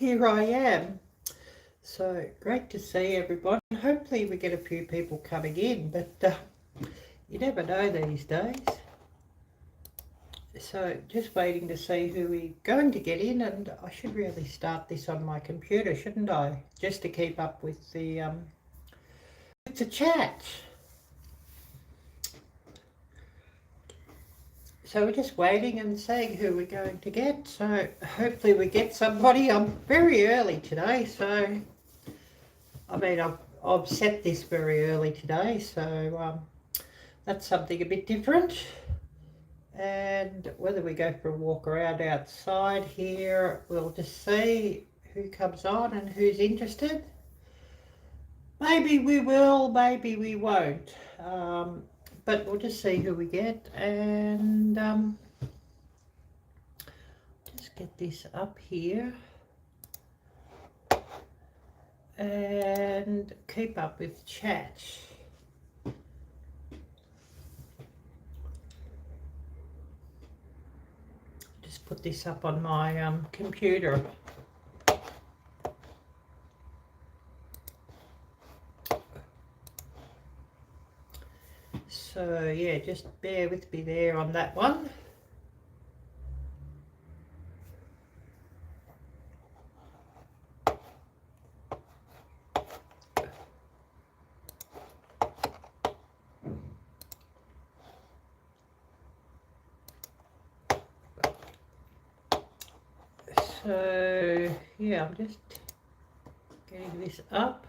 here I am. So great to see everybody. Hopefully we get a few people coming in, but you never know these days. So just waiting to see who we're going to get in, and I should really start this on my computer, shouldn't I? Just to keep up with the chat. So we're just waiting and seeing who we're going to get. So hopefully we get somebody. I'm very early today, so I mean I've set this very early today, so that's something a bit different. And whether we go for a walk around outside here, we'll just see who comes on and who's interested. Maybe we will, maybe we won't. But we'll just see who we get, and just get this up here and keep up with chat. Just put this up on my computer. So yeah, just bear with me there on that one. So yeah, I'm just getting this up,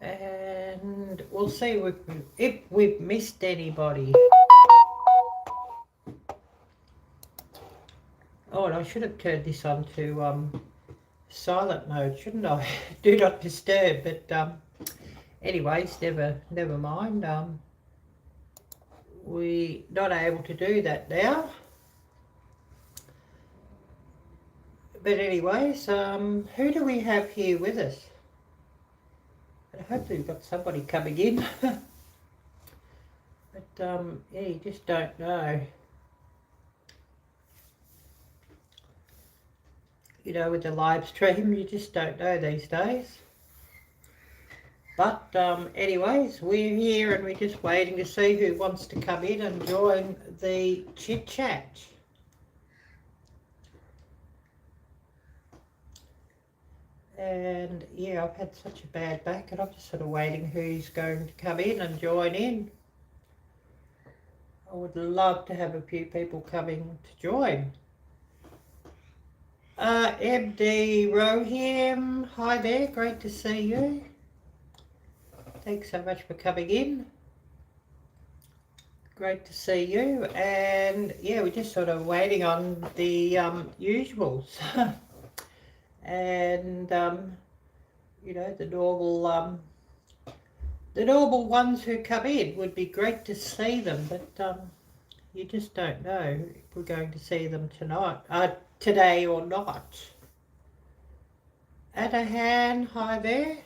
and we'll see if we've missed anybody. Oh, and I should have turned this on to silent mode, shouldn't I? Do not disturb. But anyways, never mind. We're not able to do that now. But anyways, who do we have here with us? And hopefully we've got somebody coming in. But yeah, you just don't know. You know, with the live stream, you just don't know these days. But anyways, we're here and we're just waiting to see who wants to come in and join the chit chat. And yeah, I've had such a bad back, and I'm just sort of waiting who's going to come in and join in. I would love to have a few people coming to join. MD Rohim, hi there, great to see you. Thanks so much for coming in. Great to see you. And yeah, we're just sort of waiting on the usuals. And you know, the normal ones who come in, would be great to see them, but you just don't know if we're going to see them today or not. Adahan, hi there.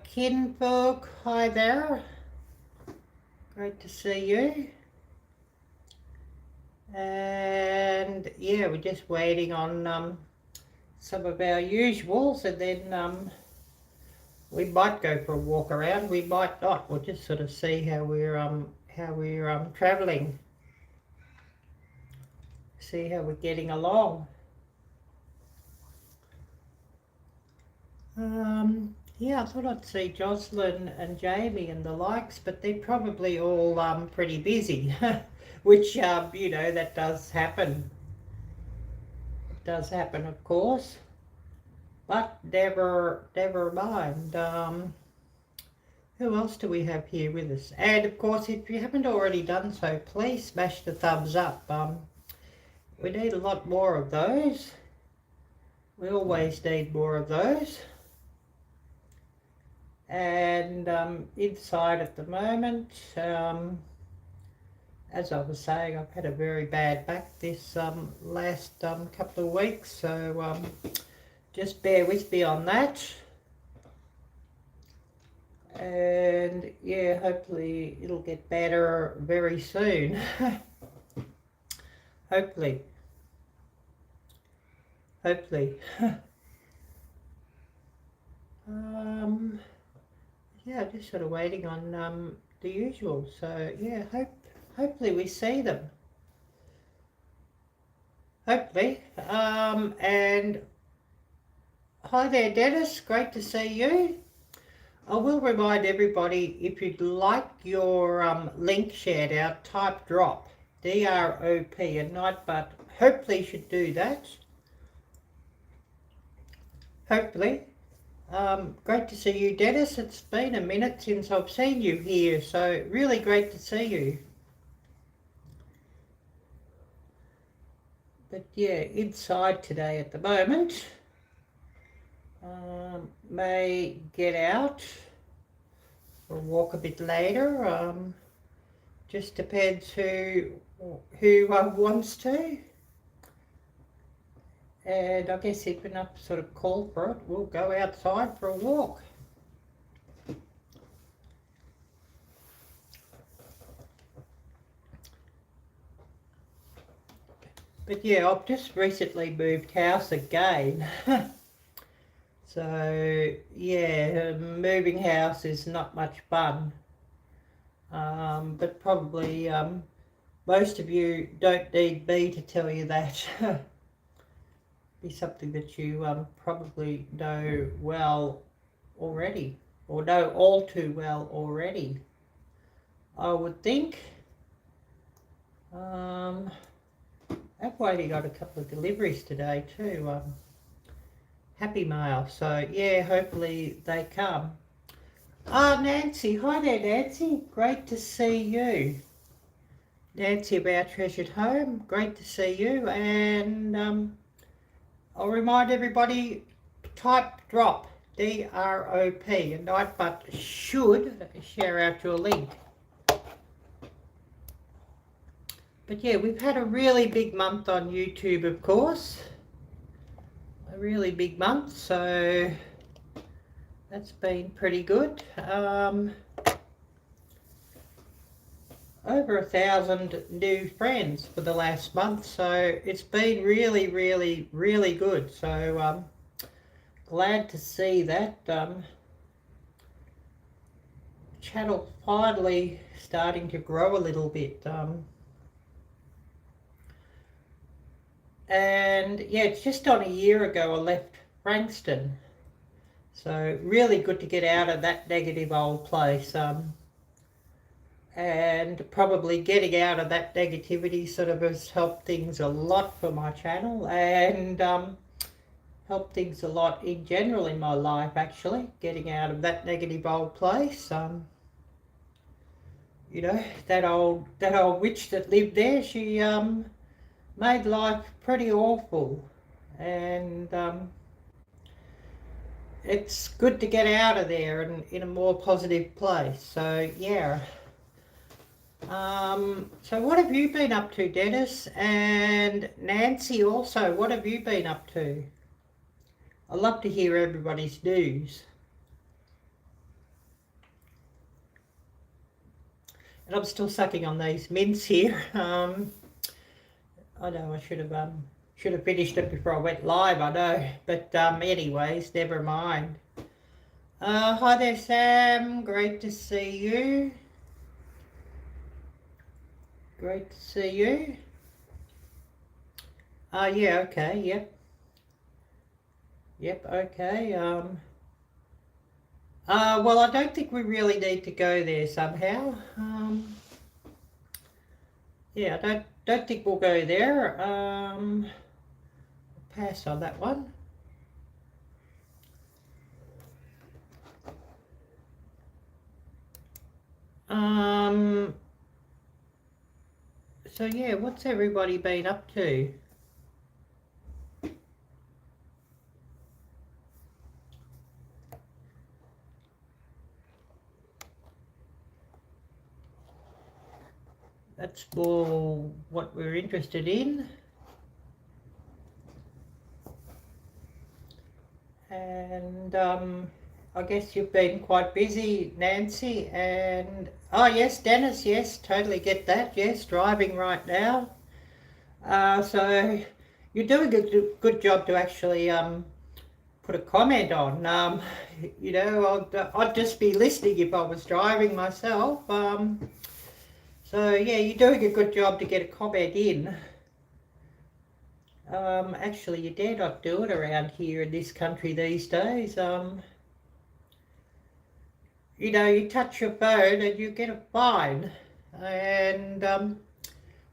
Kinfolk, hi there. Great to see you. And yeah, we're just waiting on some of our usuals, and then we might go for a walk around, we might not. We'll just sort of see how we're traveling, see how we're getting along. Yeah, I thought I'd see Jocelyn and Jamie and the likes, but they're probably all pretty busy. Which, you know, that does happen. It does happen, of course. But never mind. Who else do we have here with us? And, of course, if you haven't already done so, please smash the thumbs up. We need a lot more of those. We always need more of those. And inside at the moment, as I was saying, I've had a very bad back this last couple of weeks, so just bear with me on that. And yeah, hopefully it'll get better very soon. Hopefully. Yeah, just sort of waiting on the usual. So yeah, hopefully we see them. Hopefully. And hi there, Dennis. Great to see you. I will remind everybody, if you'd like your link shared out, type drop, D-R-O-P, at night, but hopefully you should do that. Hopefully. Great to see you, Dennis. It's been a minute since I've seen you here, so really great to see you. But yeah, inside today at the moment. May get out or walk a bit later. Just depends who wants to. And I guess if enough sort of call for it, we'll go outside for a walk. But yeah, I've just recently moved house again. So yeah, moving house is not much fun. But probably most of you don't need me to tell you that. Be something that you probably know well already, or know all too well already, I would think. I've already got a couple of deliveries today too, Happy Mail, so yeah, hopefully they come. Nancy, hi there Nancy, great to see you. Nancy of Our Treasured Home, great to see you. And I'll remind everybody, type drop, D-R-O-P, and Nightbot should share out your link. But yeah, we've had a really big month on YouTube, of course. A really big month, so that's been pretty good. Over 1,000 new friends for the last month, so it's been really, really, really good. So glad to see that channel finally starting to grow a little bit. And yeah, it's just on a year ago I left Frankston, so really good to get out of that negative old place. And probably getting out of that negativity sort of has helped things a lot for my channel, and helped things a lot in general in my life, actually, getting out of that negative old place. You know, that old witch that lived there, she made life pretty awful, and it's good to get out of there and in a more positive place. So yeah. So what have you been up to, Dennis? And Nancy also, what have you been up to? I love to hear everybody's news. And I'm still sucking on these mints here. I know I should have finished it before I went live, I know. But anyways, never mind. Hi there, Sam. Great to see you. Great to see you. Yeah, okay, yep. Yep, okay. Well, I don't think we really need to go there somehow. Yeah, I don't think we'll go there. Pass on that one. So yeah, what's everybody been up to? That's more what we're interested in. And I guess you've been quite busy, Nancy, and oh yes, Dennis, yes, totally get that. Yes, driving right now. So you're doing a good job to actually put a comment on. You know, I'd just be listening if I was driving myself. So yeah, you're doing a good job to get a comment in. Actually, you dare not do it around here in this country these days. You know, you touch your phone and you get a fine. And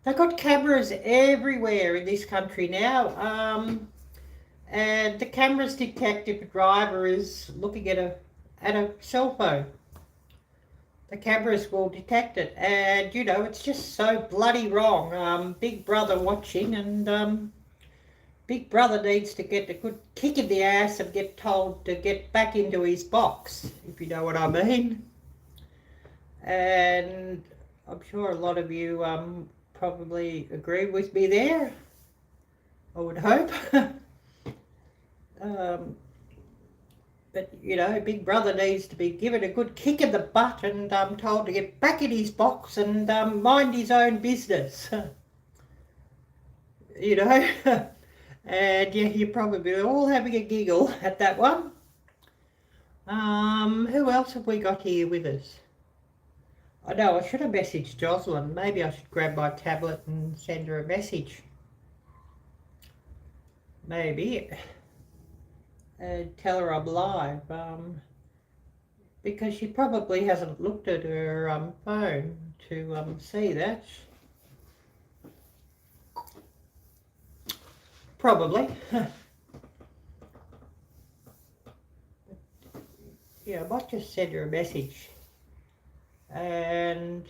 they've got cameras everywhere in this country now. And the cameras detect if a driver is looking at a cell phone. The cameras will detect it, and you know, it's just so bloody wrong. Big Brother watching, and Big Brother needs to get a good kick in the ass and get told to get back into his box, if you know what I mean. And I'm sure a lot of you probably agree with me there, I would hope. But, you know, Big Brother needs to be given a good kick in the butt and told to get back in his box and mind his own business. You know, and yeah, you're probably all having a giggle at that one. Who else have we got here with us? I know I should have messaged Jocelyn. Maybe I should grab my tablet and send her a message. Maybe. And tell her I'm live. Because she probably hasn't looked at her phone to see that. Probably. Yeah, I might just send her a message. And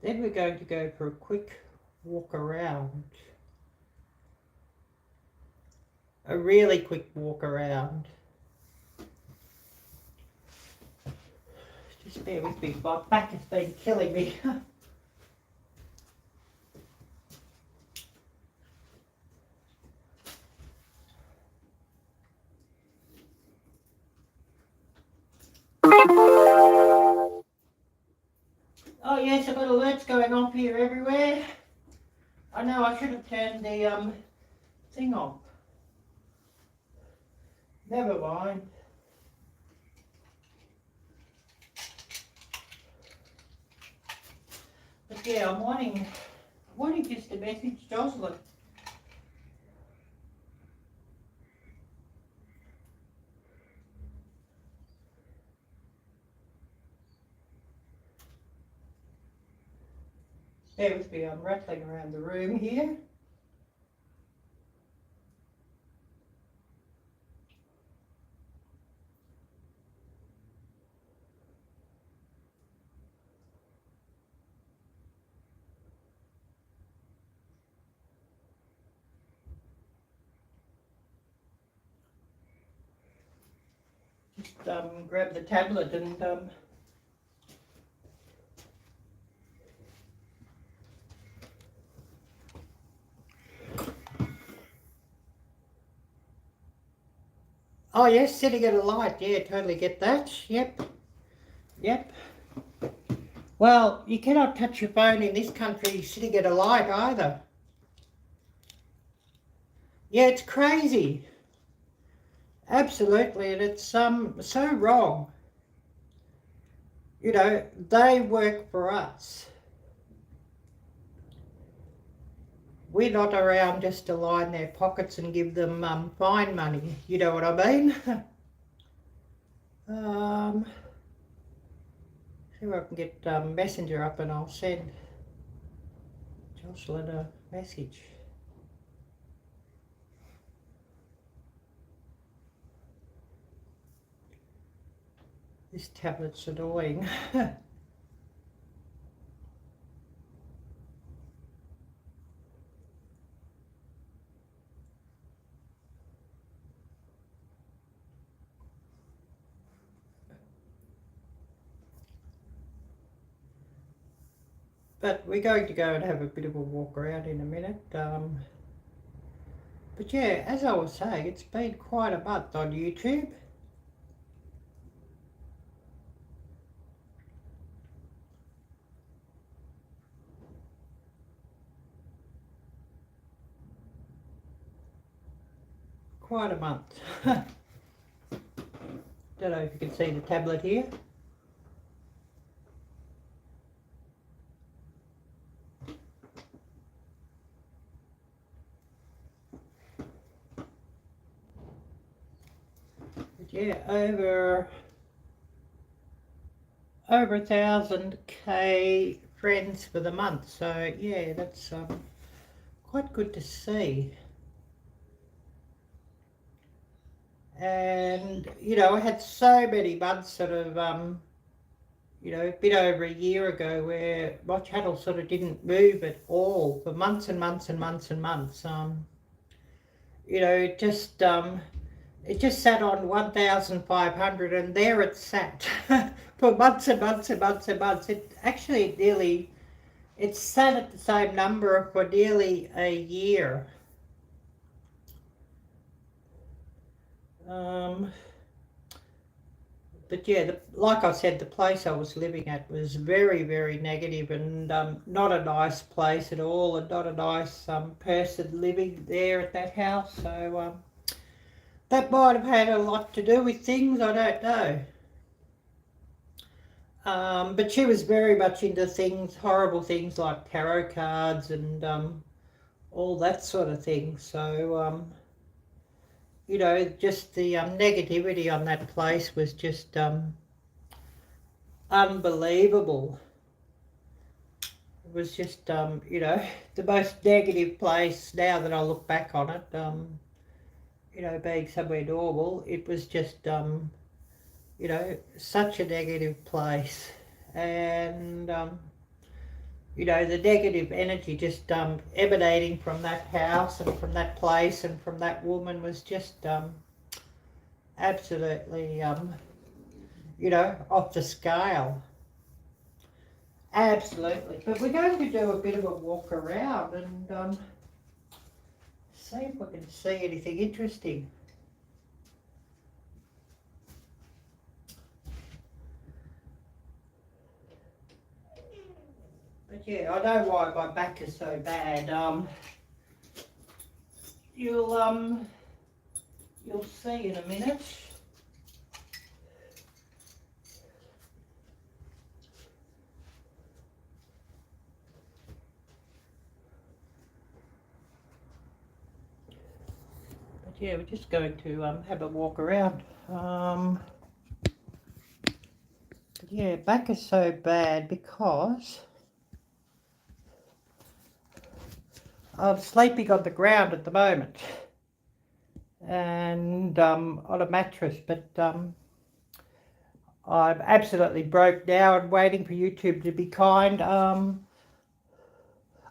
then we're going to go for a quick walk around. A really quick walk around. Just bear with me, my back has been killing me. Oh yes, I've got alerts going off here everywhere. I know I should have turned the thing off. Never mind. But yeah, I'm wanting just to message Jocelyn. Bear with me, I'm rattling around the room here. Just grab the tablet and oh yes, sitting at a light, yeah, totally get that. Yep. Well, you cannot touch your phone in this country sitting at a light either. Yeah, it's crazy. Absolutely, and it's so wrong. You know, they work for us. We're not around just to line their pockets and give them fine money. You know what I mean? See if I can get Messenger up and I'll send Jocelyn a message. This tablet's annoying. But we're going to go and have a bit of a walk around in a minute. But yeah, as I was saying, it's been quite a month on YouTube. quite a month. Don't know if you can see the tablet here. But yeah, over 1,000K friends for the month. So yeah, that's quite good to see. And you know, I had so many months sort of you know, a bit over a year ago where my channel sort of didn't move at all for months and months and months and months. You know, it just sat on 1,500 and there it sat for months and months and months and months. It actually nearly, it sat at the same number for nearly a year. But yeah, like I said, the place I was living at was very, very negative and not a nice place at all, and not a nice person living there at that house. So that might have had a lot to do with things, I don't know. But she was very much into things, horrible things like tarot cards and all that sort of thing. So you know, just the negativity on that place was just unbelievable. It was just, you know, the most negative place now that I look back on it, you know, being somewhere normal. It was just, you know, such a negative place. And, you know, the negative energy just emanating from that house and from that place and from that woman was just absolutely, you know, off the scale. Absolutely. But we're going to do a bit of a walk around and see if we can see anything interesting. But yeah, I know why my back is so bad. You'll see in a minute. But yeah, we're just going to have a walk around. But yeah, back is so bad because I'm sleeping on the ground at the moment and on a mattress, but I'm absolutely broke now and waiting for YouTube to be kind. Oh,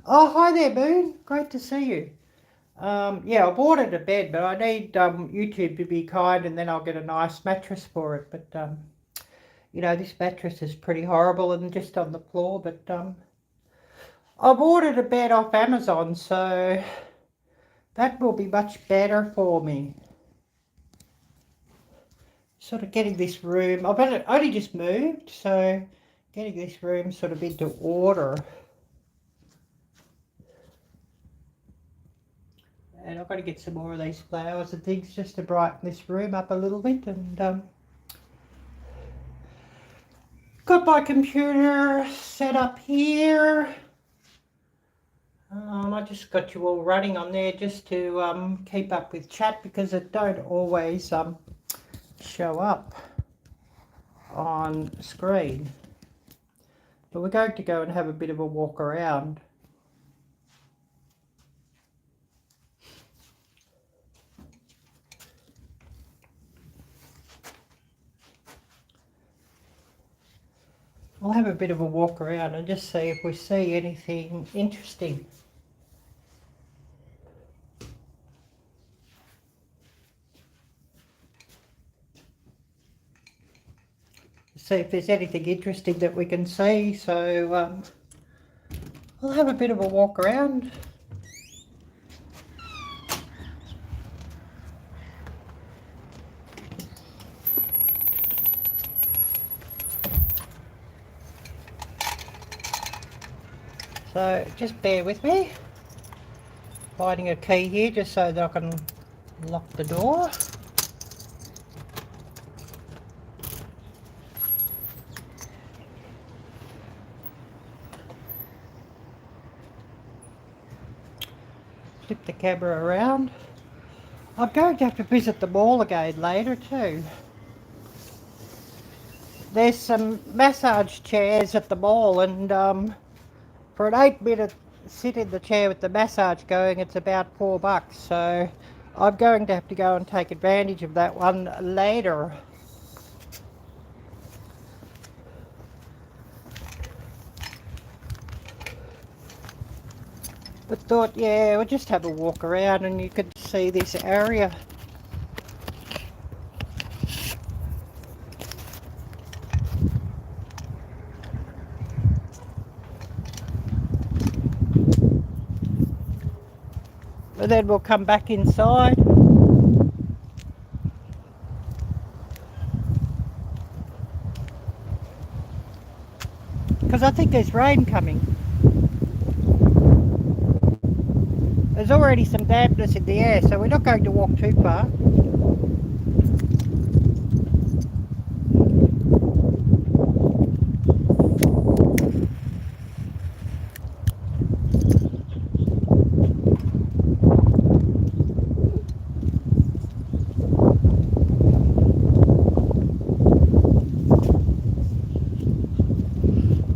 hi there, Moon. Great to see you. Yeah, I've ordered a bed, but I need YouTube to be kind and then I'll get a nice mattress for it. But, you know, this mattress is pretty horrible and just on the floor, but I've ordered a bed off Amazon, so that will be much better for me. Sort of getting this room, I've only just moved, so getting this room sort of into order. And I've got to get some more of these flowers and things just to brighten this room up a little bit. And got my computer set up here. I just got you all running on there just to keep up with chat because it don't always show up on screen. But we're going to go and have a bit of a walk around. We'll have a bit of a walk around and just see if we see anything interesting. See if there's anything interesting that we can see. So we'll have a bit of a walk around. So just bear with me. Finding a key here just so that I can Lock the door. Flip the camera around. I'm going to have to visit the mall again later too. There's some massage chairs at the mall, and for an 8-minute sit in the chair with the massage going, it's about $4. So I'm going to have to go and take advantage of that one later. But thought, yeah, we'll just have a walk around and you could see this area. But then we'll come back inside. Because I think there's rain coming. There's already some dampness in the air, so we're not going to walk too far.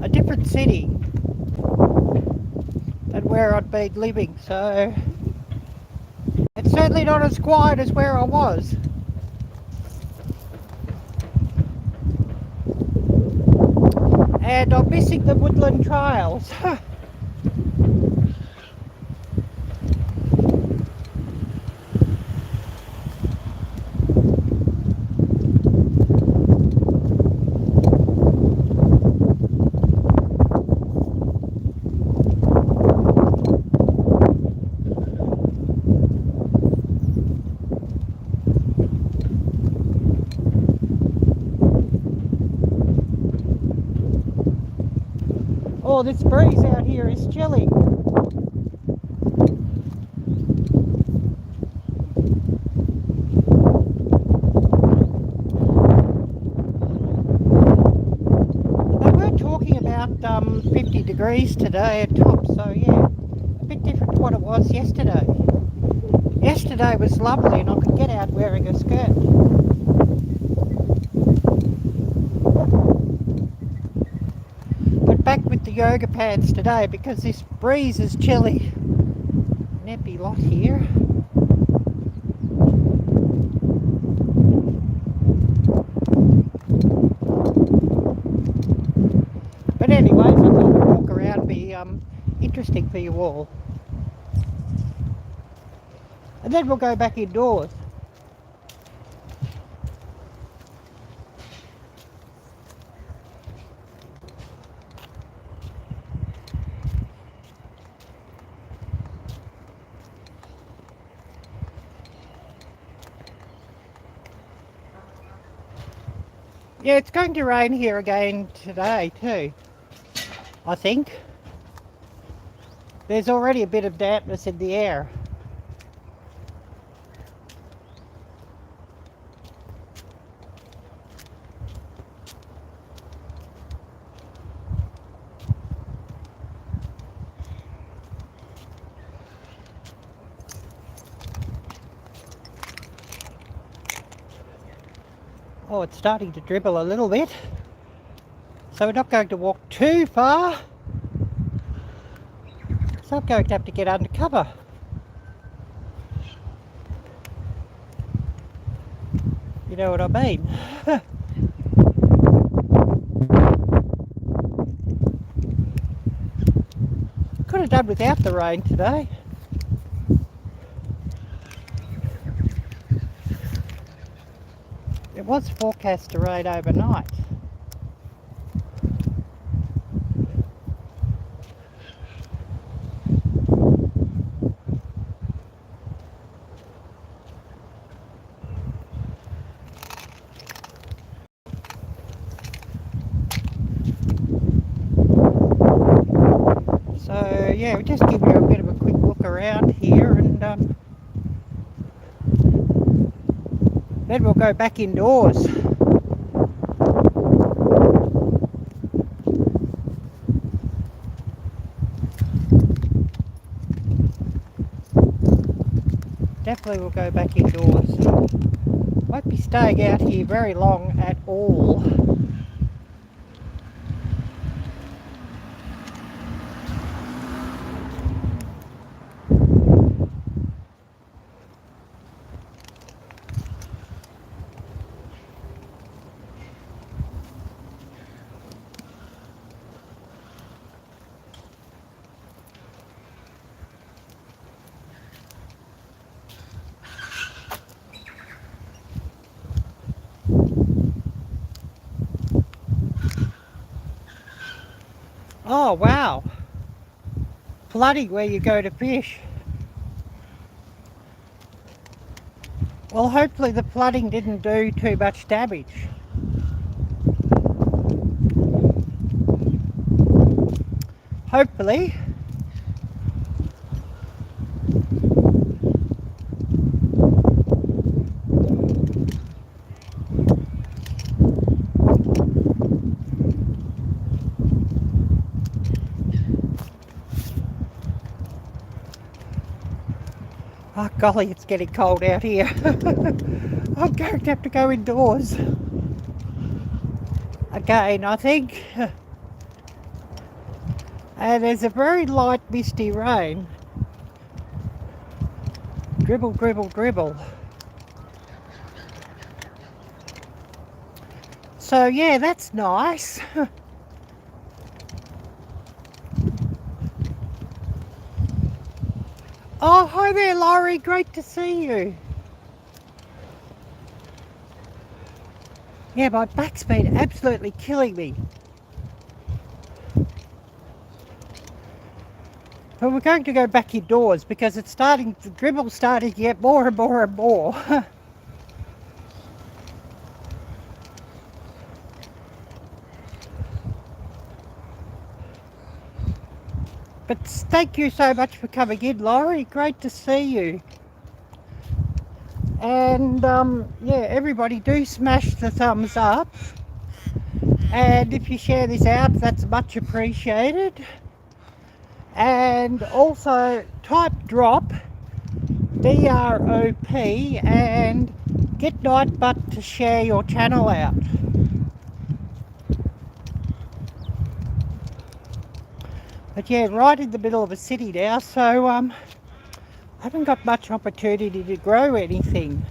A different city than where I'd been living, so it's certainly not as quiet as where I was. And I'm missing the woodland trails. Oh, this breeze out here is chilly. They were talking about 50 degrees today at top, so yeah, a bit different to what it was yesterday. Yesterday was lovely and I could get out wearing a skirt. Back with the yoga pants today because this breeze is chilly. Neppy lot here. But anyways, I thought we'd walk around and be interesting for you all. And then we'll go back indoors. Yeah, it's going to rain here again today too, I think. There's already a bit of dampness in the air. Oh, it's starting to dribble a little bit. So we're not going to walk too far. So I'm going to have to get under cover. You know what I mean? Could have done without the rain today. It was forecast to rain overnight. So yeah, we'll just give you a bit of a quick look around here and Then we'll go back indoors. Definitely will go back indoors. Won't be staying out here very long at all. Oh wow, flooding where you go to fish. Well, hopefully the flooding didn't do too much damage. Hopefully. Oh golly, it's getting cold out here. I'm going to have to go indoors again, I think. And there's a very light misty rain. Dribble, dribble, dribble. So yeah, that's nice. Oh, hi there, Laurie. Great to see you. Yeah, my back's been absolutely killing me. But we're going to go back indoors because it's starting, the dribble's starting to get more and more and more. But thank you so much for coming in, Laurie. Great to see you. And yeah, everybody do smash the thumbs up. And if you share this out, that's much appreciated. And also type drop, D-R-O-P, and get Nightbutt to share your channel out. But yeah, right in the middle of a city now, so I haven't got much opportunity to grow anything.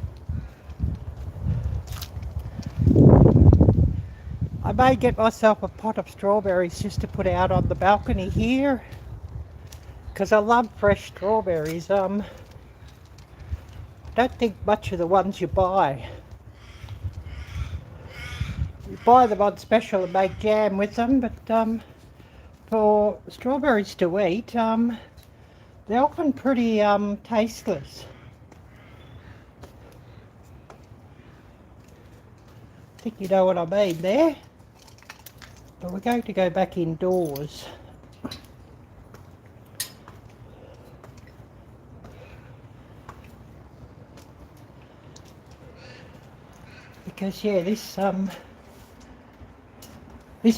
I may get myself a pot of strawberries just to put out on the balcony here, because I love fresh strawberries. Don't think much of the ones you buy. You buy them on special and make jam with them, but for strawberries to eat, they're often pretty tasteless. I think you know what I mean there. But we're going to go back indoors. Because yeah, this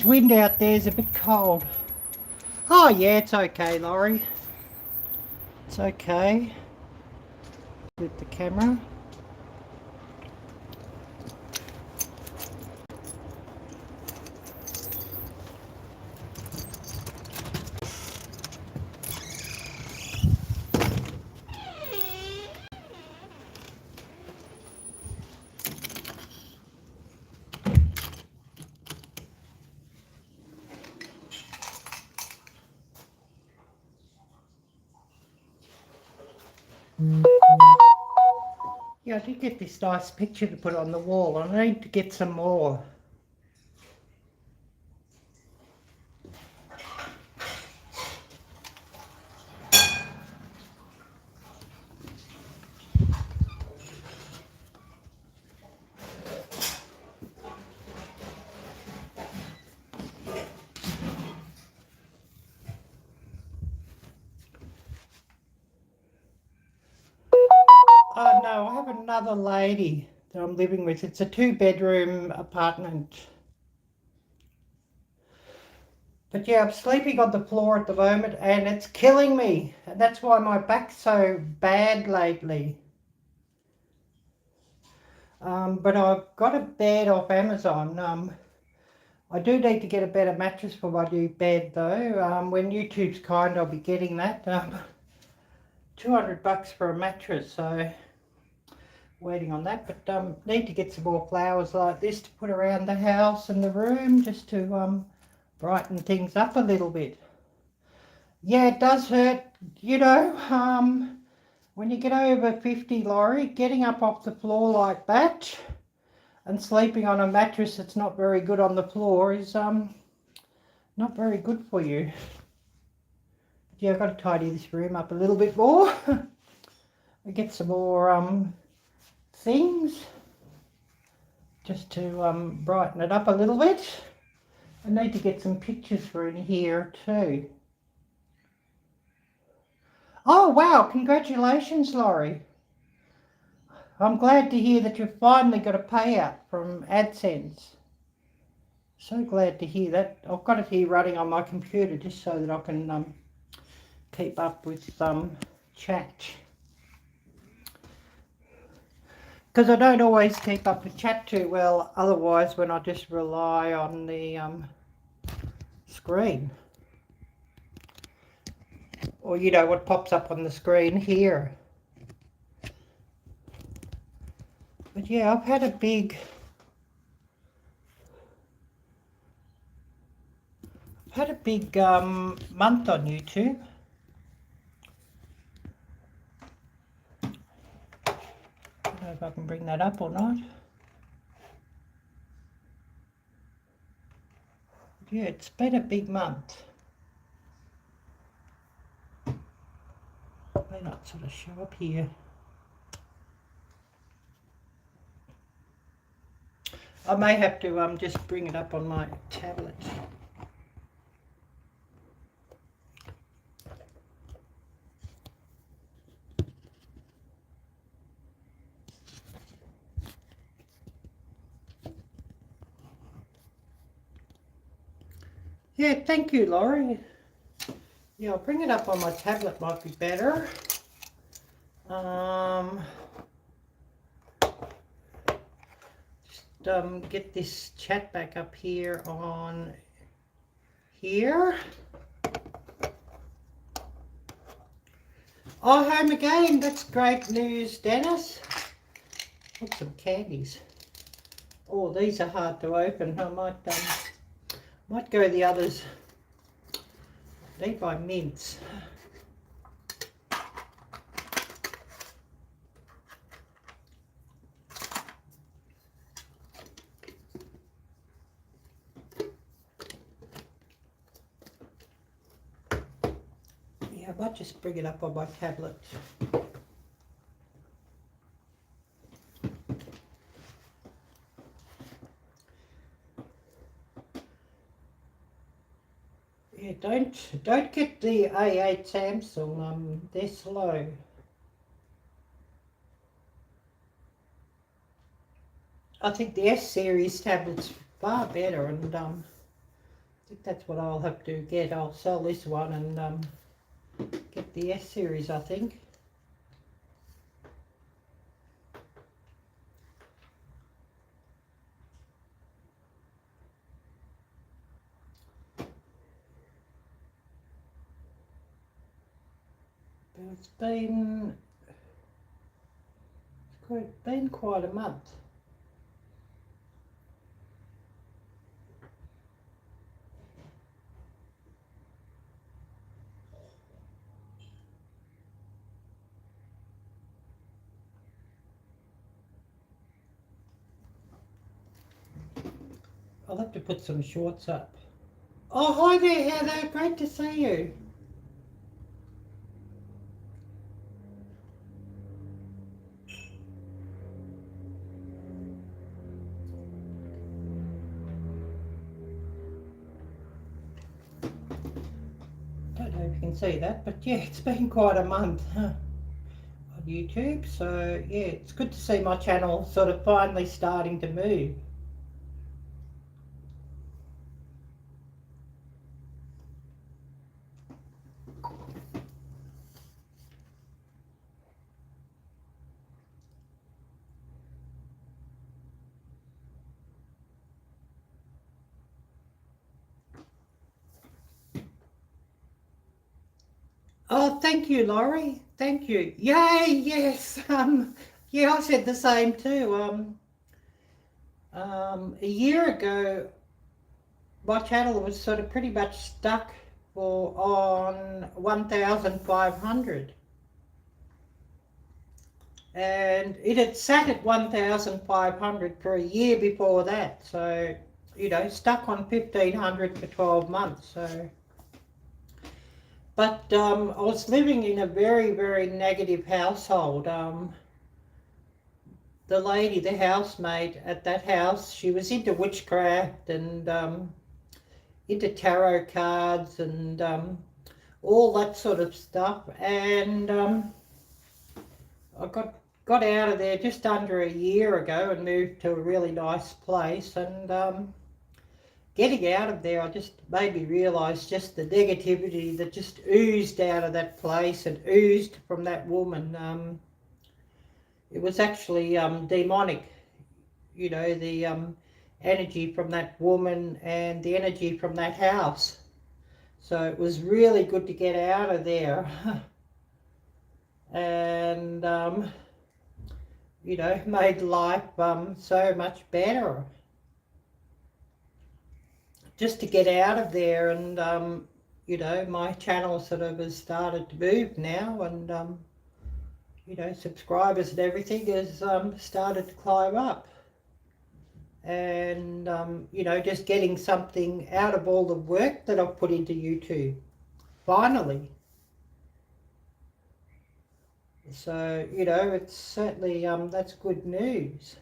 wind out there is a bit cold. Oh yeah, it's okay, Laurie. It's okay. With the camera. Yeah, I did get this nice picture to put on the wall. I need to get some more. Oh no, I have another lady. that I'm living with. It's a 2-bedroom apartment. But yeah, I'm sleeping on the floor at the moment and it's killing me. And that's why my back's so bad lately. But I've got a bed off Amazon. I do need to get a better mattress for my new bed though. When YouTube's kind, I'll be getting that. $200 for a mattress, so waiting on that. But need to get some more flowers like this to put around the house and the room just to brighten things up a little bit. Yeah, it does hurt, you know, when you get over 50, Laurie, getting up off the floor like that and sleeping on a mattress that's not very good on the floor is not very good for you. Yeah, I've got to tidy this room up a little bit more. I get some more things just to brighten it up a little bit. I need to get some pictures for in here too. Oh wow, congratulations, Laurie. I'm glad to hear that you've finally got a payout from AdSense. So glad to hear that. I've got it here running on my computer just so that I can keep up with chat. Because I don't always keep up with chat too well otherwise when I just rely on the screen. Or you know what pops up on the screen here. But yeah, I've had a big month on YouTube. I don't know if I can bring that up or not. Yeah, it's been a big month. May not sort of show up here. I may have to just bring it up on my tablet. Yeah, thank you, Laurie. Yeah, I'll bring it up on my tablet, might be better. Just get this chat back up here on here. Oh, home again. That's great news, Dennis. Got some candies. Oh, these are hard to open. I might go the others. They buy mints. Yeah, I might just bring it up on my tablet. Yeah, don't get the A8 Samsung. They're slow. I think the S series tablet's far better, and I think that's what I'll have to get. I'll sell this one and get the S series, I think. But it's been quite a month. I'll have to put some shorts up. Oh, hi there, Heather. Great to see you. Don't know if you can see that, but yeah, it's been quite a month. Huh? YouTube. So yeah, it's good to see my channel sort of finally starting to move. Oh, thank you, Laurie. Thank you. Yay, yes. Yeah, I said the same too. A year ago, my channel was sort of pretty much stuck on 1,500. And it had sat at 1,500 for a year before that. So, you know, stuck on 1,500 for 12 months. So, but I was living in a very, very negative household. The lady, the housemaid at that house, she was into witchcraft and into tarot cards and all that sort of stuff. And I got out of there just under a year ago and moved to a really nice place. And getting out of there, I just made me realise just the negativity that just oozed out of that place and oozed from that woman. It was actually demonic, you know, the energy from that woman and the energy from that house. So it was really good to get out of there. And, you know, made life so much better. Just to get out of there, and, you know, my channel sort of has started to move now, and, you know, subscribers and everything has started to climb up. And, you know, just getting something out of all the work that I've put into YouTube, finally. So, you know, it's certainly, that's good news.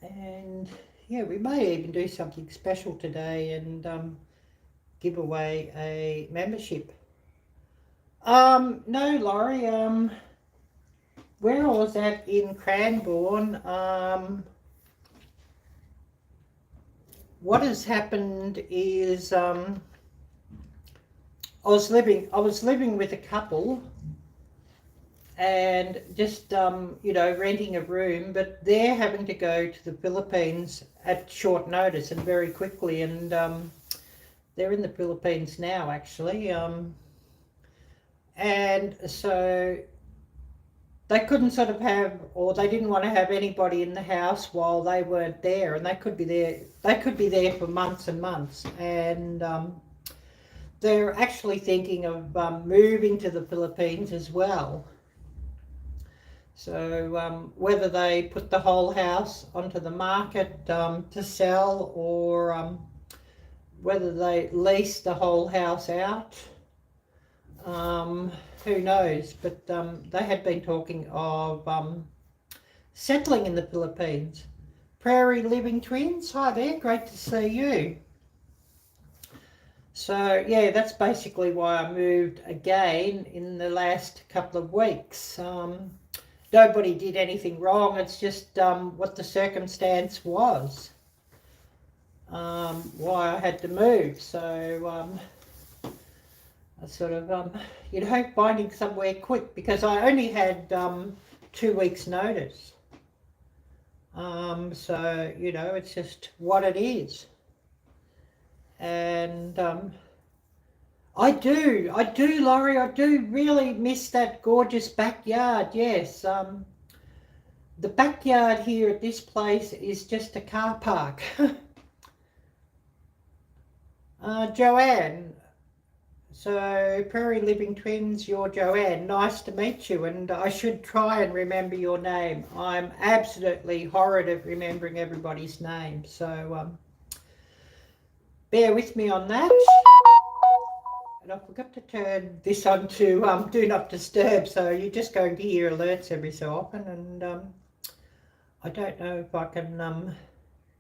And, yeah, we may even do something special today and give away a membership. No, Laurie, where I was at in Cranbourne, what has happened is I was living with a couple and just you know, renting a room, but they're having to go to the Philippines at short notice and very quickly, and they're in the Philippines now actually, and so they couldn't sort of have, or they didn't want to have anybody in the house while they weren't there, and they could be there for months and months. And they're actually thinking of moving to the Philippines as well. So whether they put the whole house onto the market to sell, or whether they lease the whole house out, who knows, but they had been talking of settling in the Philippines. Prairie Living Twins, hi there, great to see you. So yeah, that's basically why I moved again in the last couple of weeks. Nobody did anything wrong, it's just what the circumstance was, why I had to move. So sort of, you know, finding somewhere quick, because I only had 2 weeks notice. So, you know, it's just what it is. And I do, Laurie, I do really miss that gorgeous backyard, yes. The backyard here at this place is just a car park. Joanne, so Prairie Living Twins, you're Joanne. Nice to meet you, and I should try and remember your name. I'm absolutely horrid at remembering everybody's name, so bear with me on that. And I forgot to turn this on to Do Not Disturb, so you're just going to hear alerts every so often, and I don't know if I can,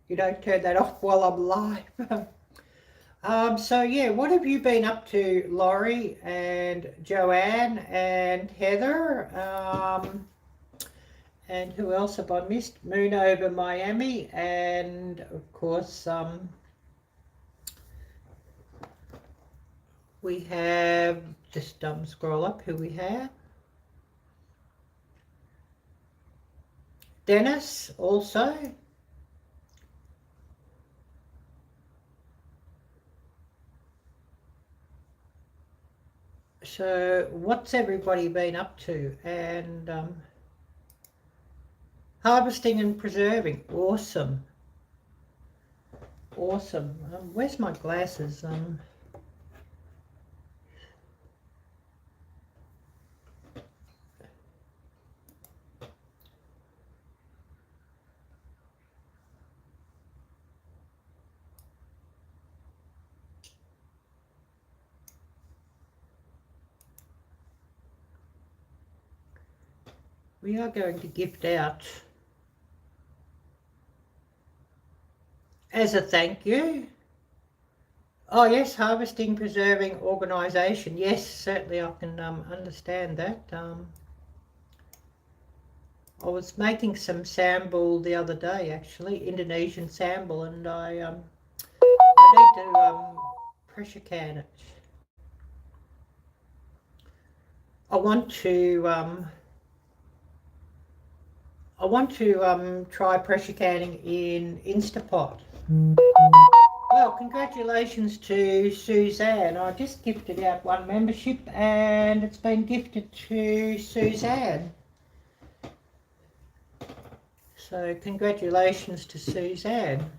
you know, turn that off while I'm live. So yeah, what have you been up to, Laurie and Joanne and Heather? And who else have I missed? Moon over Miami, and of course we have, just scroll up who we have. Dennis also. So what's everybody been up to? And harvesting and preserving. Awesome. Awesome. Where's my glasses? We are going to gift out, as a thank you. Oh yes, harvesting, preserving, organisation. Yes, certainly I can understand that. I was making some sambal the other day, actually, Indonesian sambal, and I need to pressure can it. I want to try pressure canning in Instapot. Well, congratulations to Suzanne. I just gifted out one membership and it's been gifted to Suzanne. So congratulations to Suzanne.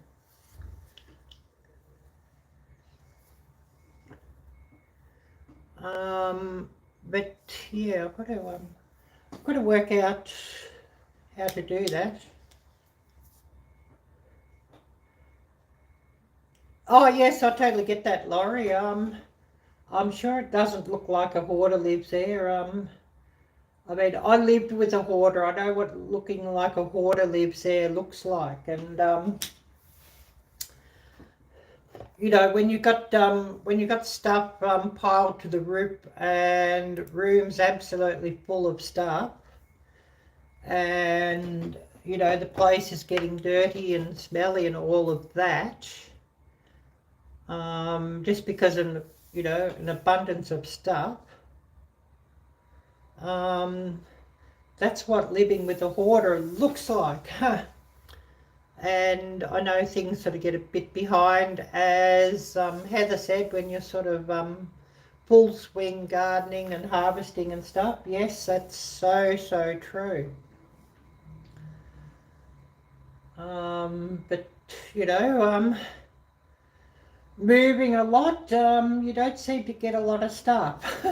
But yeah, I've got to work out how to do that. Oh yes, I totally get that, Laurie. I'm sure it doesn't look like a hoarder lives there. I mean, I lived with a hoarder. I know what looking like a hoarder lives there looks like, and you know, when you got stuff piled to the roof and rooms absolutely full of stuff, and you know the place is getting dirty and smelly and all of that, just because of, you know, an abundance of stuff. That's what living with a hoarder looks like. And I know things sort of get a bit behind, as Heather said, when you're sort of full swing gardening and harvesting and stuff. Yes, that's so true. But you know, moving a lot, you don't seem to get a lot of stuff.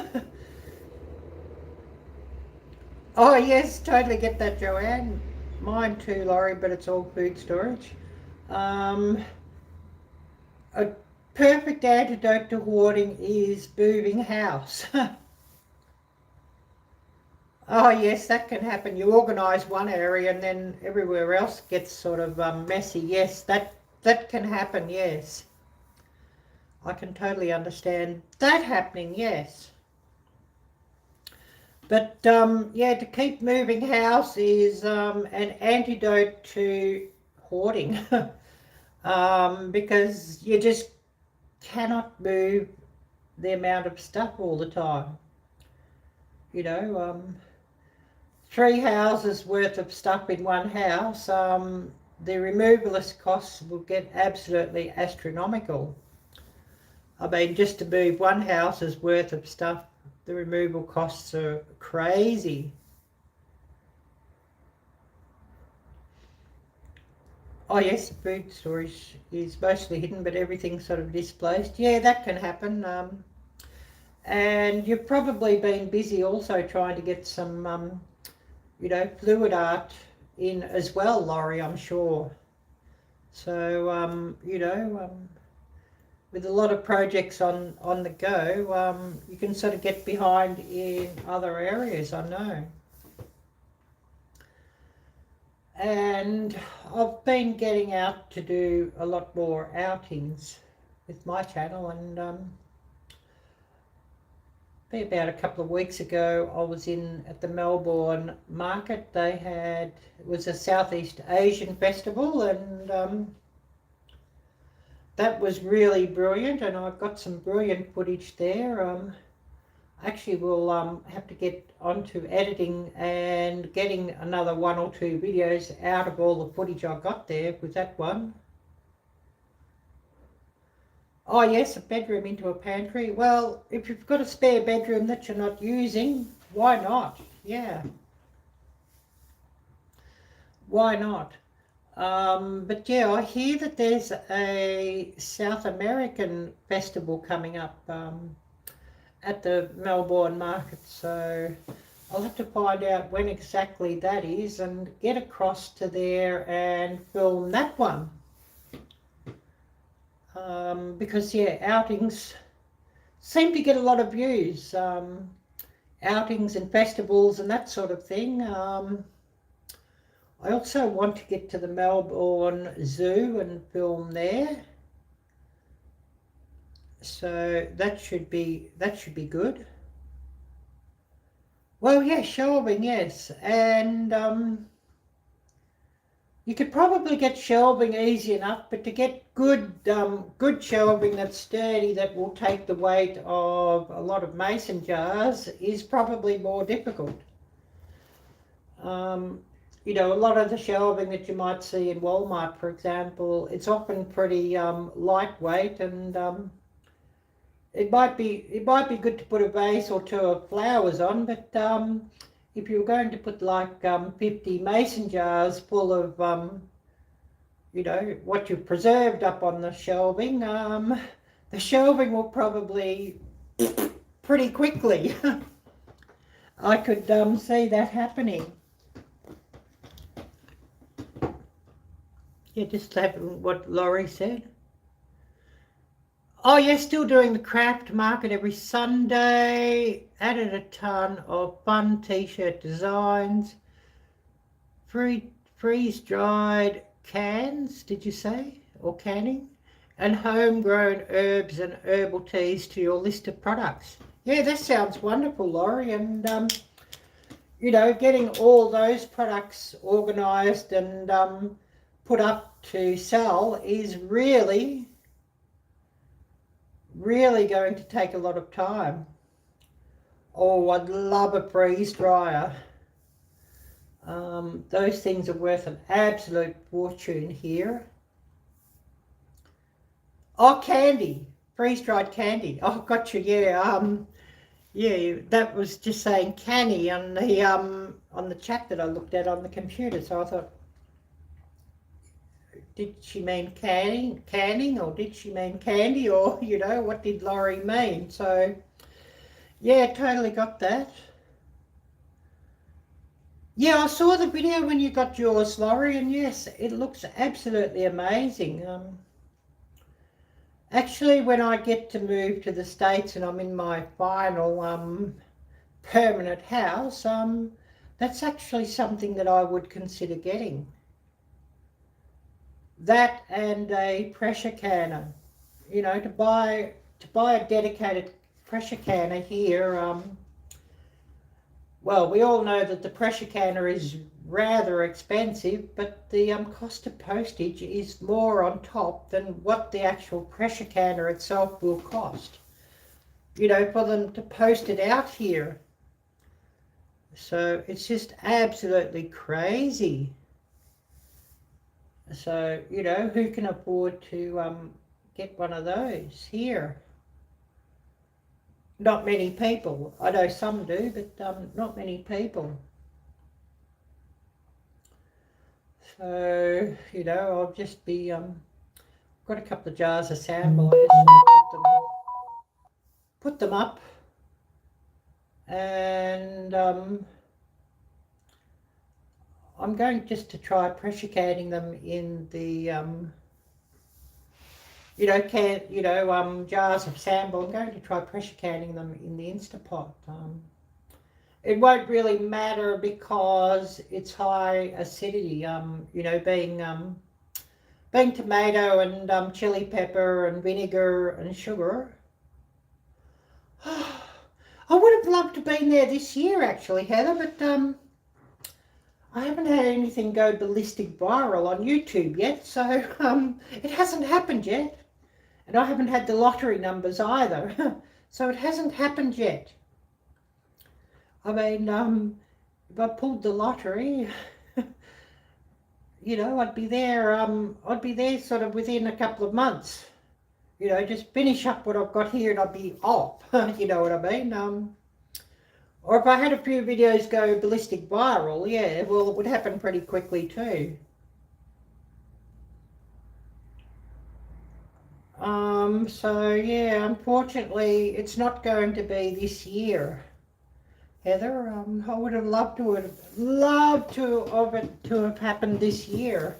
Oh yes, totally get that, Joanne. Mine too, Laurie, but it's all food storage. A perfect antidote to hoarding is moving house. Oh yes, that can happen. You organise one area and then everywhere else gets sort of messy. Yes, that can happen, yes. I can totally understand that happening, yes. But yeah, to keep moving house is an antidote to hoarding. Because you just cannot move the amount of stuff all the time. You know, 3 houses worth of stuff in one house, the removalist costs will get absolutely astronomical. I mean, just to move one house's worth of stuff, the removal costs are crazy. Oh yes, food storage is mostly hidden, but everything's sort of displaced. Yeah, that can happen. And you've probably been busy also trying to get some, you know, fluid art in as well, Laurie, I'm sure. So, you know, with a lot of projects on the go, you can sort of get behind in other areas, I know. And I've been getting out to do a lot more outings. with my channel. And be about a couple of weeks ago, I was at the Melbourne market. It was a Southeast Asian festival, and that was really brilliant, and I've got some brilliant footage there. Actually, we'll have to get onto editing and getting another 1 or 2 videos out of all the footage I got there with that one. Oh yes, a bedroom into a pantry. Well, if you've got a spare bedroom that you're not using, why not? Yeah. Why not? But yeah, I hear that there's a South American festival coming up at the Melbourne market, so I'll have to find out when exactly that is and get across to there and film that one. Because yeah, outings seem to get a lot of views, outings and festivals and that sort of thing. I also want to get to the Melbourne Zoo and film there, so that should be good. Well, yeah, shelving, yes, and you could probably get shelving easy enough, but to get good shelving that's sturdy, that will take the weight of a lot of mason jars, is probably more difficult. You know, a lot of the shelving that you might see in Walmart, for example, it's often pretty lightweight, and it might be good to put a vase or 2 of flowers on, but if you're going to put like 50 mason jars full of you know, what you've preserved up on the shelving will probably pretty quickly. I could see that happening. Yeah, just what Laurie said. Oh yeah, still doing the craft market every Sunday. Added a ton of fun t-shirt designs. Freeze-dried cans, did you say? Or canning? And homegrown herbs and herbal teas to your list of products. Yeah, that sounds wonderful, Laurie. And, you know, getting all those products organised and put up to sell is really going to take a lot of time. Oh, I'd love a freeze dryer. Those things are worth an absolute fortune here. Oh, candy, freeze-dried candy. Oh, gotcha. Yeah. Yeah, that was just saying canny on the chat that I looked at on the computer. So I thought, did she mean canning, or did she mean candy, or, you know, what did Laurie mean? So yeah, totally got that. Yeah, I saw the video when you got yours, Laurie, and yes, it looks absolutely amazing. Actually, when I get to move to the States and I'm in my final permanent house, that's actually something that I would consider getting. That and a pressure canner, you know, to buy a dedicated pressure canner here. Well, we all know that the pressure canner is rather expensive, but the cost of postage is more on top than what the actual pressure canner itself will cost, you know, for them to post it out here. So it's just absolutely crazy. So, you know, who can afford to get one of those here? Not many people. I know some do, but not many people. So, you know, I'll just be, got a couple of jars of sample. I just want to put them up, and I'm going just to try pressure canning them in the, you know, jars of sample. I'm going to try pressure canning them in the Instapot. It won't really matter because it's high acidity, you know, being being tomato and chili pepper and vinegar and sugar. I would have loved to have been there this year actually, Heather, but I haven't had anything go ballistic viral on YouTube yet, so it hasn't happened yet. And I haven't had the lottery numbers either, so it hasn't happened yet. I mean, if I pulled the lottery, you know, I'd be there sort of within a couple of months. You know, just finish up what I've got here and I'd be off, you know what I mean? Or if I had a few videos go ballistic viral, yeah, well, it would happen pretty quickly too. So yeah, unfortunately, it's not going to be this year, Heather. I would have loved to have happened this year,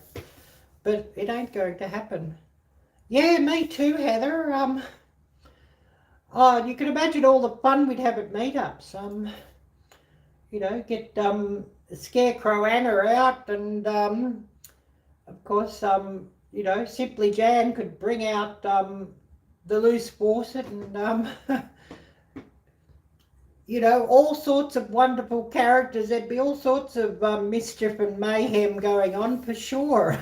but it ain't going to happen. Yeah, me too, Heather. Oh, you can imagine all the fun we'd have at meetups. You know, get Scarecrow Anna out, and of course, you know, Simply Jan could bring out the loose faucet and you know, all sorts of wonderful characters. There'd be all sorts of mischief and mayhem going on for sure.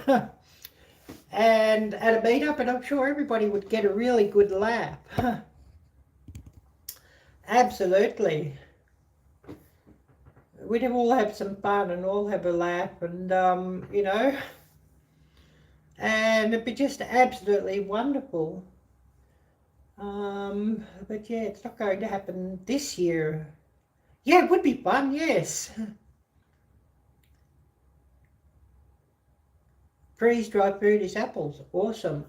And at a meetup, and I'm sure everybody would get a really good laugh. Absolutely. We'd all have some fun and all have a laugh, and you know, and it'd be just absolutely wonderful. But yeah, it's not going to happen this year. Yeah, it would be fun, yes. Freeze-dried food is apples. Awesome.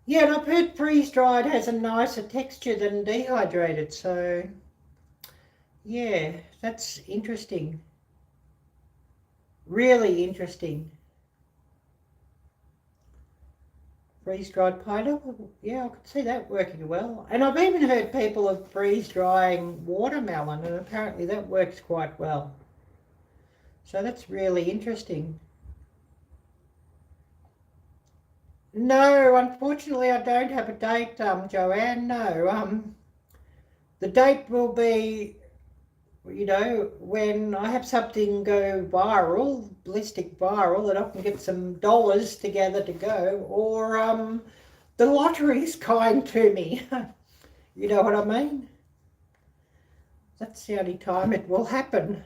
Yeah, and I've heard freeze-dried has a nicer texture than dehydrated, so yeah, that's interesting. Really interesting. Freeze-dried pineapple, yeah, I could see that working well. And I've even heard people of freeze-drying watermelon, and apparently that works quite well. So that's really interesting. No, unfortunately I don't have a date, Joanne, no. The date will be, you know, when I have something go viral, ballistic viral, that I can get some dollars together to go, or the lottery's kind to me. You know what I mean? That's the only time it will happen.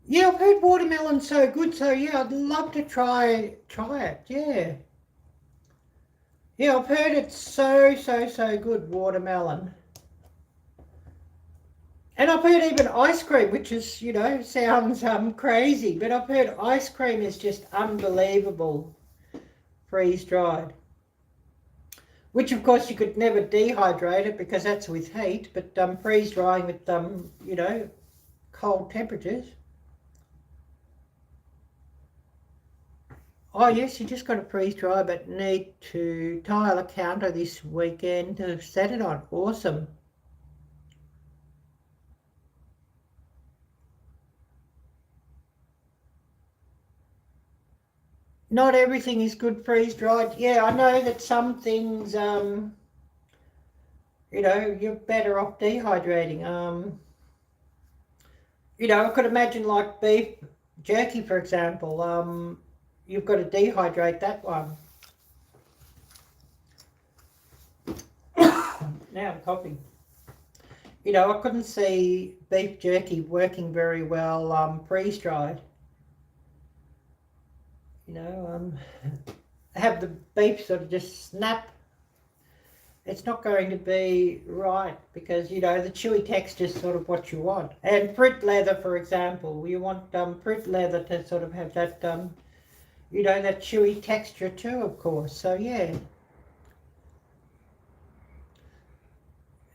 Yeah, I've heard watermelon's so good, so yeah, I'd love to try it, yeah. Yeah, I've heard it's so good, watermelon. And I've heard even ice cream, which is, you know, sounds crazy, but I've heard ice cream is just unbelievable, freeze-dried. Which, of course, you could never dehydrate it because that's with heat, but freeze-drying with, you know, cold temperatures. Oh, yes, you just got to freeze-dry, but need to tile a counter this weekend to set it on. Awesome. Not everything is good freeze-dried. Yeah, I know that some things, you know, you're better off dehydrating. You know, I could imagine like beef jerky, for example. You've got to dehydrate that one. Now I'm coughing. You know, I couldn't see beef jerky working very well freeze-dried. You know, have the beef sort of just snap. It's not going to be right because, you know, the chewy texture is sort of what you want. And fruit leather, for example, you want fruit leather to sort of have that, you know, that chewy texture too, of course. So, yeah.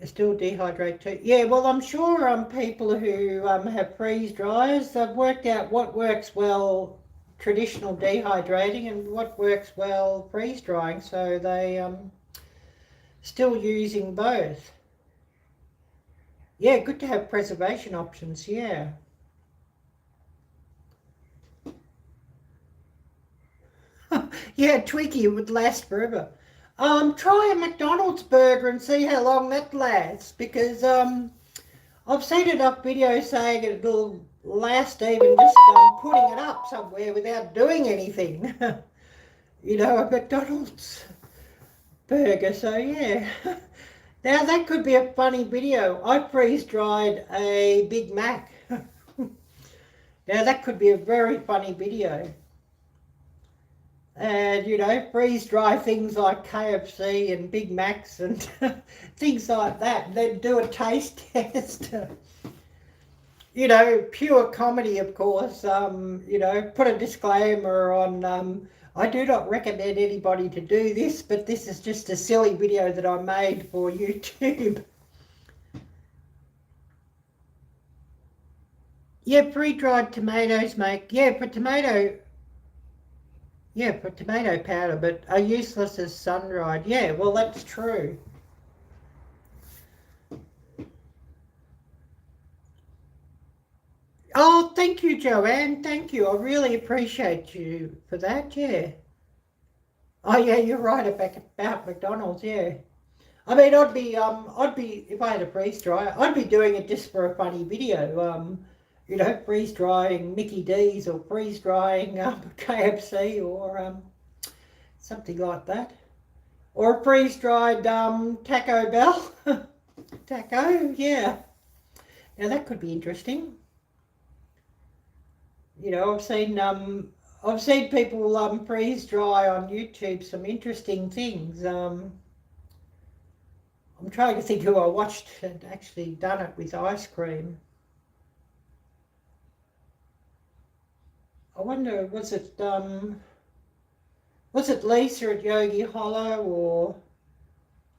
Still dehydrate too. Yeah, well, I'm sure people who have freeze dryers, they've worked out what works well traditional dehydrating and what works well freeze drying, so they still using both. Yeah, good to have preservation options, yeah. Yeah, Twiggy, it would last forever. Try a McDonald's burger and see how long that lasts, because I've seen enough videos saying it'll last even just putting it up somewhere without doing anything. You know, a McDonald's burger, so yeah. Now that could be a funny video. I freeze-dried a Big Mac. Now that could be a very funny video. And, you know, freeze-dry things like KFC and Big Macs and things like that. And then do a taste test. You know, pure comedy, of course. You know, put a disclaimer on, I do not recommend anybody to do this, but this is just a silly video that I made for YouTube. Yeah, pre-dried tomatoes make, yeah, for tomato powder, but are useless as sun-dried. Yeah, well, that's true. Oh, thank you, Joanne. Thank you. I really appreciate you for that, yeah. Oh, yeah, you're right about McDonald's, yeah. I mean, I'd be, if I had a freeze dryer, I'd be doing it just for a funny video. You know, freeze drying Mickey D's or freeze drying KFC or something like that. Or a freeze dried Taco Bell. Taco, yeah. Now that could be interesting. You know, I've seen people freeze dry on YouTube some interesting things. I'm trying to think who I watched had actually done it with ice cream. I wonder, was it Lisa at Yogi Hollow, or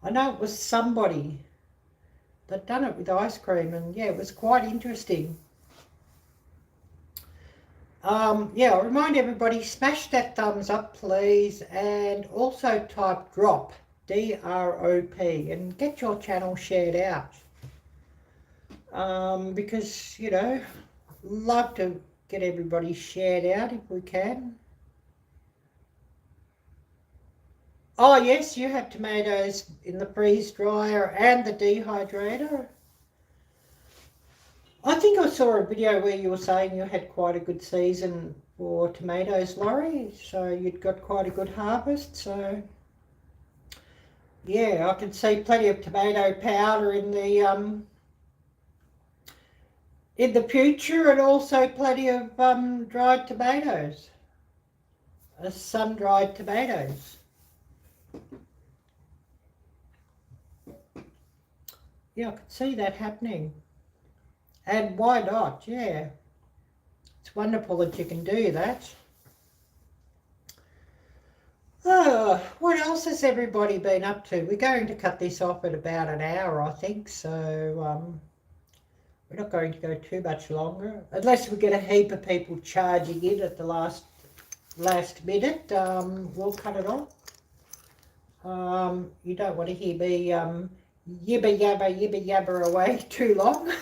I know it was somebody that done it with ice cream, and yeah, it was quite interesting. Yeah, I'll remind everybody, smash that thumbs up, please, and also type drop, D-R-O-P, and get your channel shared out. Because, you know, love to get everybody shared out if we can. Oh, yes, you have tomatoes in the freeze dryer and the dehydrator. I think I saw a video where you were saying you had quite a good season for tomatoes, Laurie, so you'd got quite a good harvest. So yeah, I can see plenty of tomato powder in the future, and also plenty of dried tomatoes, sun-dried tomatoes. Yeah, I can see that happening. And why not? Yeah, it's wonderful that you can do that. Oh, what else has everybody been up to? We're going to cut this off at about an hour, I think, so we're not going to go too much longer, unless we get a heap of people charging in at the last minute. We'll cut it off. You don't want to hear me yibba yabba away too long.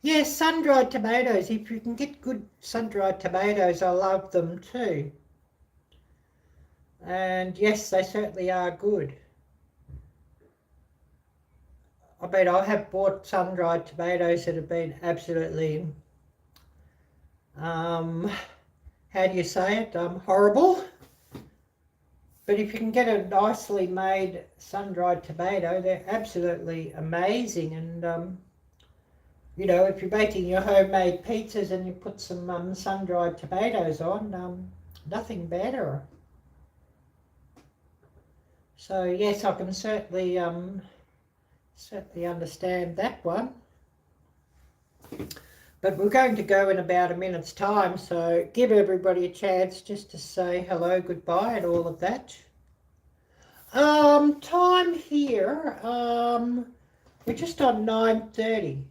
Yes, sun-dried tomatoes. If you can get good sun-dried tomatoes, I love them too. And yes, they certainly are good. I mean, I have bought sun-dried tomatoes that have been absolutely, how do you say it, horrible. But if you can get a nicely made sun-dried tomato, they're absolutely amazing. And you know, if you're making your homemade pizzas and you put some sun-dried tomatoes on, nothing better. So yes, I can certainly understand that one. But we're going to go in about a minute's time, so give everybody a chance just to say hello, goodbye, and all of that. Time here, we're just on 9:30.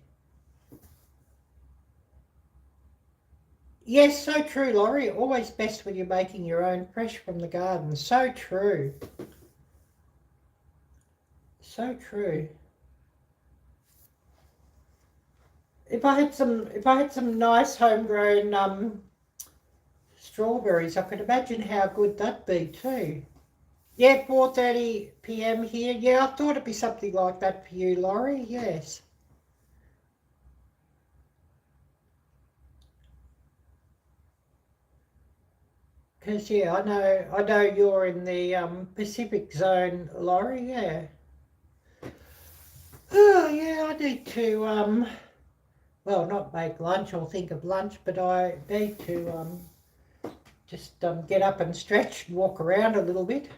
Yes, so true, Laurie. Always best when you're making your own fresh from the garden. So true. So true. If I had some nice homegrown strawberries. I could imagine how good that'd be too. Yeah, 4:30 p.m. here. Yeah, I thought it'd be something like that for you, Laurie. Yes. Because yeah, I know you're in the Pacific zone, Laurie. Yeah. Oh yeah, I need to well, not make lunch or think of lunch, but I need to just get up and stretch and walk around a little bit.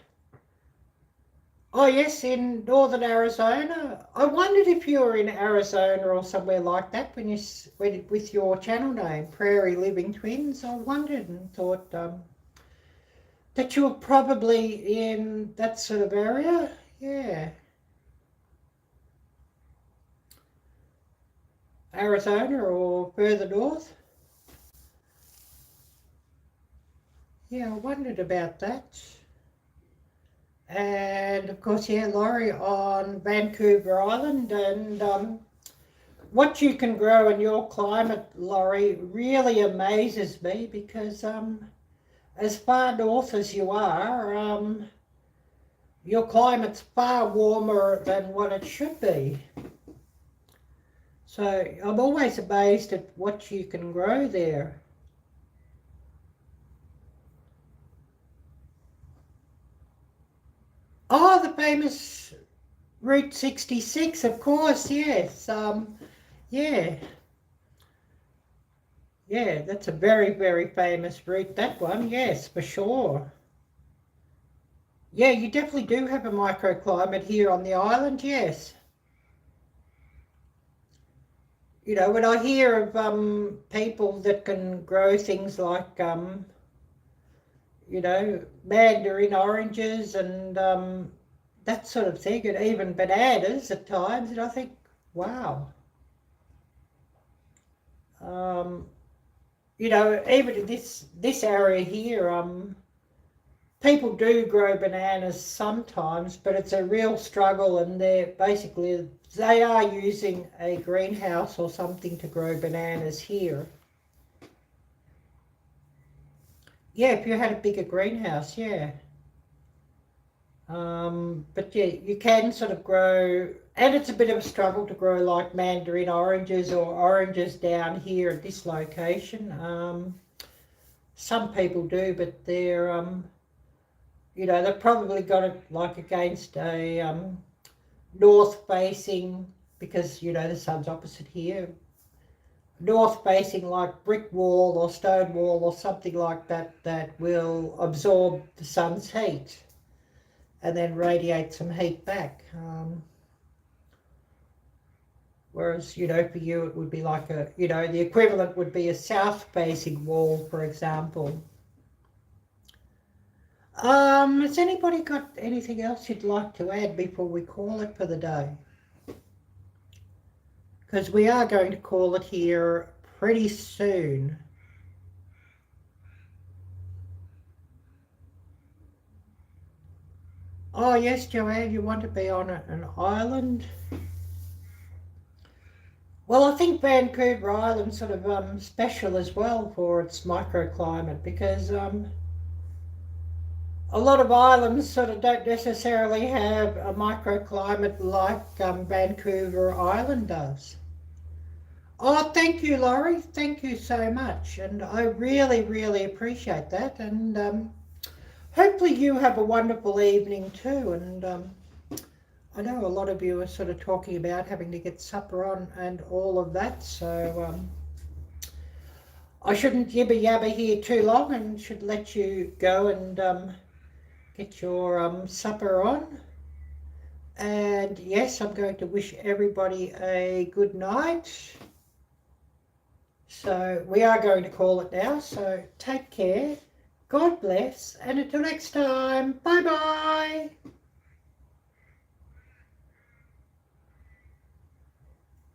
Oh yes, in northern Arizona. I wondered if you were in Arizona or somewhere like that when you went with your channel name, Prairie Living Twins. I wondered and thought that you were probably in that sort of area. Yeah. Arizona or further north. Yeah, I wondered about that. And of course, yeah, Laurie on Vancouver Island, and what you can grow in your climate, Laurie, really amazes me because as far north as you are, your climate's far warmer than what it should be. So I'm always amazed at what you can grow there. Oh, the famous Route 66, of course, yes. Yeah. Yeah, that's a very, very famous route, that one, yes, for sure. Yeah, you definitely do have a microclimate here on the island, yes. You know, when I hear of people that can grow things like, you know, mandarin oranges and that sort of thing, and even bananas at times, and I think, wow. You know, even in this area here, people do grow bananas sometimes, but it's a real struggle, and they are using a greenhouse or something to grow bananas here. Yeah, if you had a bigger greenhouse, yeah. But yeah, you can sort of grow, and it's a bit of a struggle to grow like mandarin oranges or oranges down here at this location. Some people do, but they're, you know, they've probably got it like against a north facing, because, you know, the sun's opposite here, north facing like brick wall or stone wall or something like that, that will absorb the sun's heat and then radiate some heat back. Whereas, you know, for you it would be like a, you know, the equivalent would be a south-facing wall, for example. Has anybody got anything else you'd like to add before we call it for the day? Because we are going to call it here pretty soon. Oh yes, Joanne, you want to be on an island? Well, I think Vancouver Island's sort of special as well for its microclimate, because a lot of islands sort of don't necessarily have a microclimate like Vancouver Island does. Oh, thank you, Laurie. Thank you so much. And I really, really appreciate that. And hopefully you have a wonderful evening too. And I know a lot of you are sort of talking about having to get supper on and all of that. So I shouldn't yibba yabba here too long and should let you go and get your supper on. And yes, I'm going to wish everybody a good night. So we are going to call it now. So take care. God bless. And until next time, bye-bye.